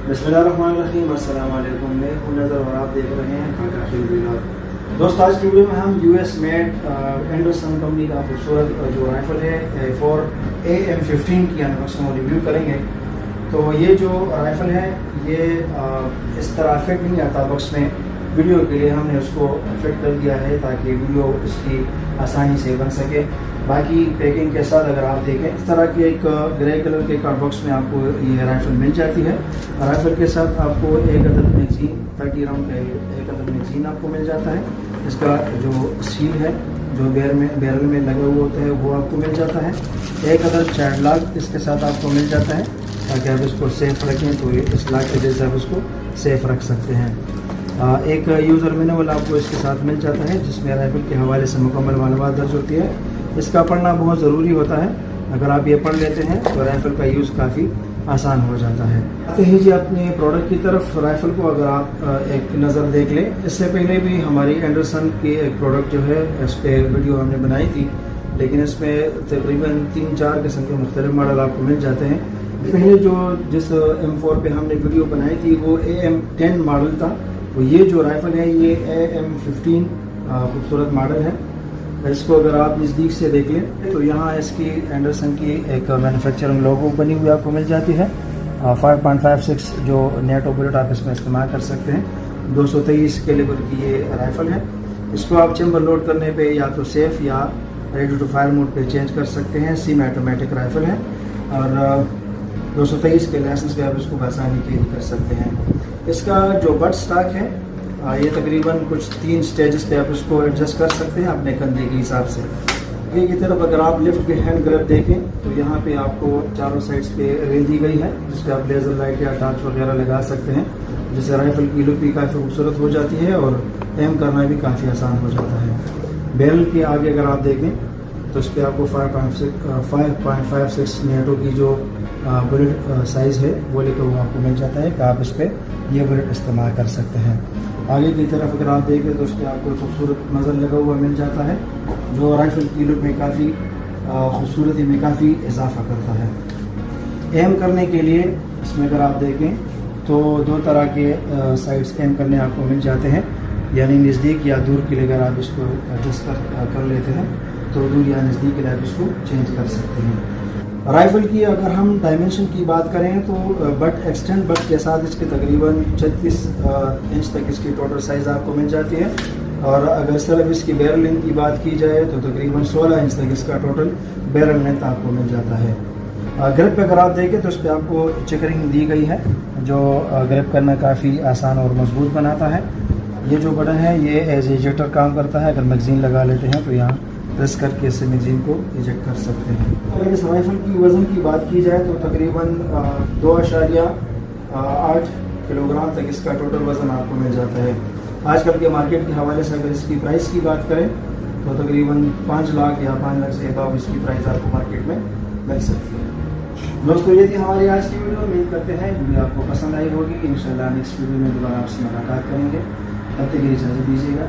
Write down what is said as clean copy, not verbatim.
बिस्मिल्लाहिर्रहमानिर्रहीम, अस्सलाम वालेकुम। मैं हूं नज़र और आप देख रहे हैं काकाफिल व्लॉग। दोस्तों, आज की वीडियो में हम यूएस मेड एंडरसन कंपनी का खूबसूरत जो राइफल है फॉर AM15 की अनबॉक्सिंग और रिव्यू करेंगे। तो ये जो राइफल है ये इस तरह फिट नहीं आता बॉक्स में। वीडियो के लिए हमने उसको फिट कर दिया है ताकि वीडियो इसकी आसानी से बन सके। बाकी पैकिंग के साथ अगर आप देखें इस तरह की एक ग्रे कलर के कार्ड बॉक्स में आपको ये राइफल मिल जाती है। राइफल के साथ आपको एक अदद मैगजीन 30 राउंड का एक अदद मैगजीन आपको मिल जाता है। इसका जो सील है जो बैरल में लगा हुआ होता है वो आपको मिल जाता है। एक अदद चाइल्ड लॉक इसके साथ आपको मिल जाता है ताकि आप इसको सेफ रखें, तो इस लॉक के जैसे आप इसको सेफ रख सकते हैं। एक यूज़र मैनुअल आपको इसके साथ मिल जाता है जिसमें राइफल के हवाले से मुकम्मल मालूमात दर्ज होती है। इसका पढ़ना बहुत ज़रूरी होता है। अगर आप ये पढ़ लेते हैं तो राइफ़ल का यूज़ काफ़ी आसान हो जाता है। आते ही जी अपने प्रोडक्ट की तरफ। राइफ़ल को अगर आप एक नज़र देख लें, इससे पहले भी हमारी एंडरसन की एक प्रोडक्ट जो है इस पर वीडियो हमने बनाई थी, लेकिन इसमें तकरीबन 3-4 किस्म के मुख्तलिफ मॉडल आपको मिल जाते हैं। पहले जिस M4 पे हमने वीडियो बनाई थी वो AM10 मॉडल था। तो ये जो राइफ़ल है ये AM15 खूबसूरत मॉडल है। इसको अगर आप नज़दीक से देख लें तो यहाँ इसकी एंडरसन की एक मैन्युफैक्चरिंग लोगो बनी हुई आपको मिल जाती है। 5.56 जो नेट ऑपरेट आप इसमें इस्तेमाल कर सकते हैं। 223 कैलिबर की ये राइफ़ल है। इसको आप चैम्बर लोड करने पे या तो सेफ या रेडी टू फायर मोड पे चेंज कर सकते हैं। सेमी ऑटोमेटिक राइफ़ल है और 223 के लाइसेंस पे आप इसको आसानी कैरी कर सकते हैं। इसका जो बट स्टॉक है ये तकरीबन कुछ 3 स्टेजेस पे आप इसको एडजस्ट कर सकते हैं अपने कंधे के हिसाब से। आगे की तरफ अगर आप लिफ्ट के हैंड ग्रिप देखें तो यहाँ पे आपको चारों साइड्स पे रेल दी गई है जिसपे आप लेज़र लाइट या टॉर्च वगैरह लगा सकते हैं, जिससे राइफल की लुक भी काफ़ी खूबसूरत हो जाती है और एम करना भी काफ़ी आसान हो जाता है। बैरल के आगे अगर आप देखें तो इस पर आपको 5.56 नेटो की जो बुलेट साइज़ है वो लेकर वो आपको मिल जाता है कि आप इस पर ये बुलेट इस्तेमाल कर सकते हैं। आगे की तरफ अगर आप देखें तो उस पर आपको खूबसूरत नज़र लगा हुआ मिल जाता है जो राइफल की लुक में काफ़ी खूबसूरती में काफ़ी इजाफा करता है। एम करने के लिए इसमें अगर आप देखें तो 2 तरह के साइड्स एम करने आपको मिल जाते हैं, यानी नज़दीक या दूर के लिए अगर आप इसको एडजस्ट कर लेते हैं तो दूर या नज़दीक के लिए आप इसको चेंज कर सकते हैं। राइफ़ल की अगर हम डायमेंशन की बात करें तो बट एक्सटेंड बट के साथ इसके तकरीबन 36 इंच तक इसकी टोटल साइज़ आपको मिल जाती है। और अगर सिर्फ इसकी बैरल लेंथ की बात की जाए तो तकरीबन 16 इंच तक इसका टोटल बैरल लेंथ आपको मिल जाता है। ग्रिप पे अगर आप देखें तो इस पर आपको चेकरिंग दी गई है जो ग्रिप करना काफ़ी आसान और मजबूत बनाता है। ये जो बटन है ये एज इजेक्टर काम करता है। अगर मैगजीन लगा लेते हैं तो यहाँ प्रेस करके इससे मैगजीन को इजेक्ट कर सकते हैं। अगर इस राइफल की वज़न की बात की जाए तो तकरीबन 2.8 किलोग्राम तक इसका टोटल वज़न आपको मिल जाता है। आजकल के मार्केट के हवाले से अगर इसकी प्राइस की बात करें तो तकरीबन 5 लाख या 5 लाख से अबाव इसकी प्राइस आपको मार्केट में मिल सकती है। दोस्तों, ये थी हमारी आज की वीडियो। उम्मीद करते हैं वीडियो आपको पसंद आई होगी। इंशाल्लाह नेक्स्ट वीडियो में दोबारा आपसे मुलाकात करेंगे। तब तक के लिए इजाज़त दीजिएगा।